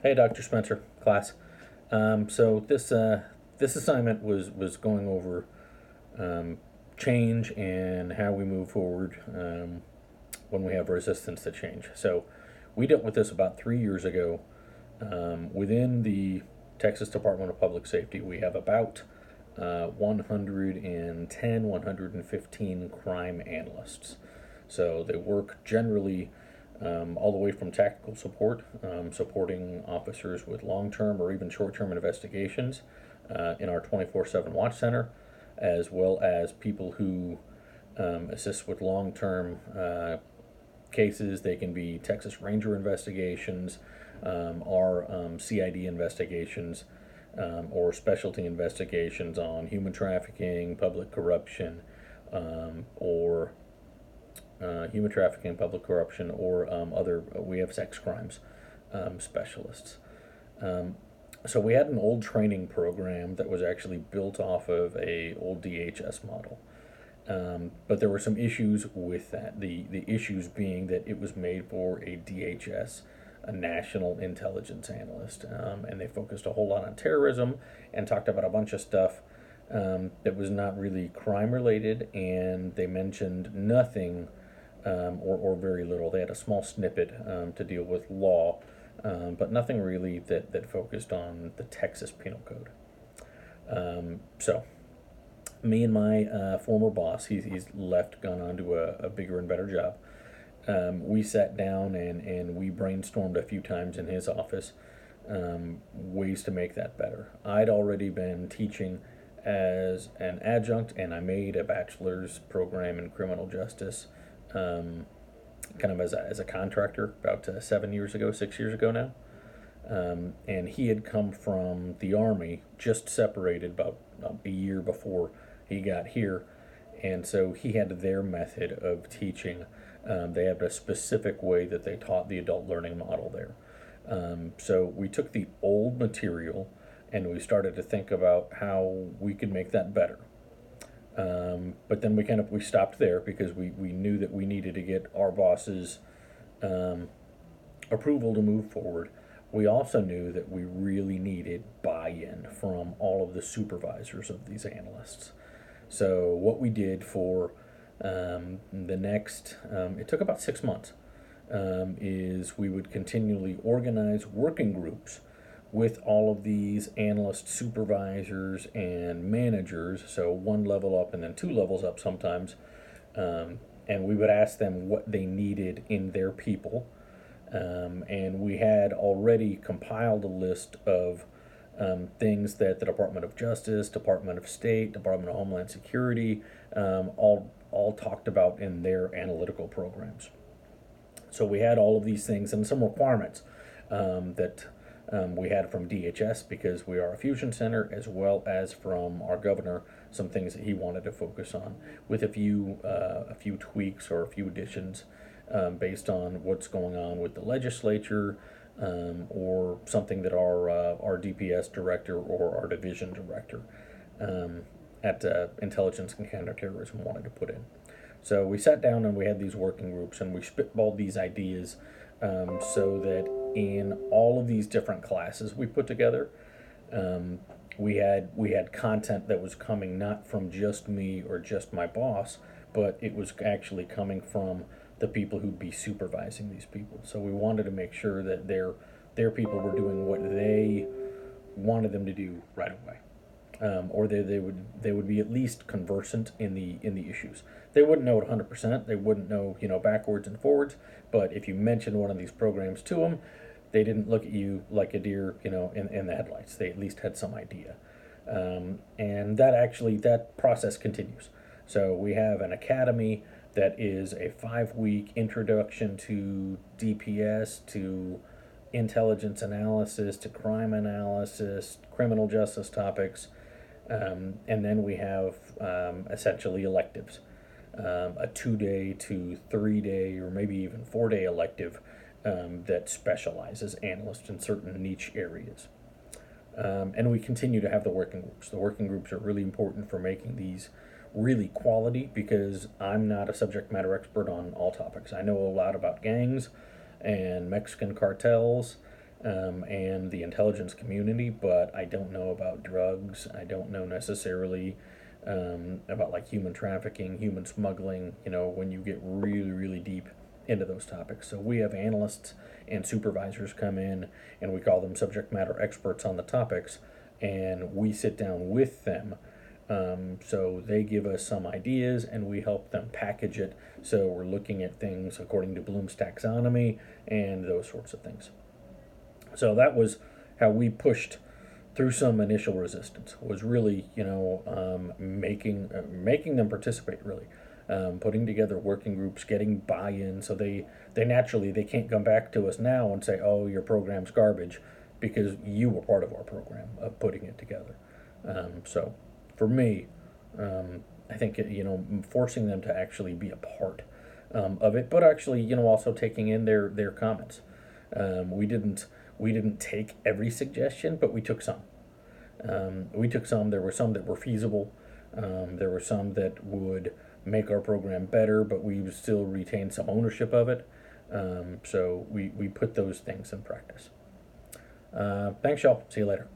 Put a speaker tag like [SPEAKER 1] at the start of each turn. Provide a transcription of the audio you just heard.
[SPEAKER 1] Hey, Dr. Spencer, class. So this assignment was going over um, change and how we move forward when we have resistance to change. So we dealt with this about 3 years ago. Within the Texas Department of Public Safety, we have about 110, 115 crime analysts. So they work generally all the way from tactical support, supporting officers with long term or even short term investigations in our 24/7 watch center, as well as people who assist with long term cases. They can be Texas Ranger investigations, or CID investigations, or specialty investigations on human trafficking, public corruption, or human trafficking, public corruption, or other. We have sex crimes specialists. Um, so we had an old training program that was actually built off of a old DHS model. But there were some issues with that. The issues being that it was made for a DHS, a national intelligence analyst, and they focused a whole lot on terrorism and talked about a bunch of stuff that was not really crime related, and they mentioned nothing or very little. They had a small snippet to deal with law, but nothing really that focused on the Texas Penal Code. So me and my former boss, he's left, gone on to a bigger and better job. We sat down and we brainstormed a few times in his office ways to make that better. I'd already been teaching as an adjunct, and I made a bachelor's program in criminal justice, kind of as a contractor about 7 years ago, 6 years ago now. And he had come from the Army, just separated about a year before he got here. And so he had their method of teaching. They had a specific way that they taught the adult learning model there. So we took the old material and we started to think about how we could make that better. But then we stopped there because we knew that we needed to get our bosses' approval to move forward. We also knew that we really needed buy-in from all of the supervisors of these analysts. So what we did for the next, it took about 6 months, is we would continually organize working groups with all of these analyst supervisors and managers, so one level up and then two levels up sometimes, and we would ask them what they needed in their people. And we had already compiled a list of things that the Department of Justice, Department of State, Department of Homeland Security all talked about in their analytical programs. So we had all of these things and some requirements that we had from DHS because we are a fusion center, as well as from our governor, some things that he wanted to focus on, with a few tweaks or a few additions based on what's going on with the legislature, or something that our DPS director or our division director at Intelligence and Counterterrorism wanted to put in. So we sat down and we had these working groups and we spitballed these ideas, so that in all of these different classes we put together, we had content that was coming not from just me or just my boss, but it was actually coming from the people who'd be supervising these people. So we wanted to make sure that their people were doing what they wanted them to do right away, or they would be at least conversant in the issues. They wouldn't know it 100%. They wouldn't know backwards and forwards. But if you mentioned one of these programs to them, they didn't look at you like a deer in the headlights. They at least had some idea, and that process continues. So we have an academy that is a 5 week introduction to DPS, to intelligence analysis, to crime analysis, criminal justice topics, and then we have essentially electives, a 2 day to 3 day, or maybe even 4 day elective that specializes analysts in certain niche areas. And we continue to have the working groups. The working groups are really important for making these really quality, because I'm not a subject matter expert on all topics. I know a lot about gangs and Mexican cartels, and the intelligence community, but I don't know about drugs. I don't know necessarily about like human trafficking, human smuggling, when you get really, really deep into those topics. So we have analysts and supervisors come in, and we call them subject matter experts on the topics, and we sit down with them. So they give us some ideas and we help them package it. So we're looking at things according to Bloom's taxonomy and those sorts of things. So that was how we pushed through some initial resistance. Was really, making them participate. Really, putting together working groups, getting buy-in. So they naturally they can't come back to us now and say, "Oh, your program's garbage," because you were part of our program of putting it together. So for me, I think forcing them to actually be a part of it, but actually also taking in their comments. We didn't take every suggestion, but we took some. There were some that were feasible. There were some that would make our program better, but we would still retain some ownership of it. So we put those things in practice. Thanks, y'all. See you later.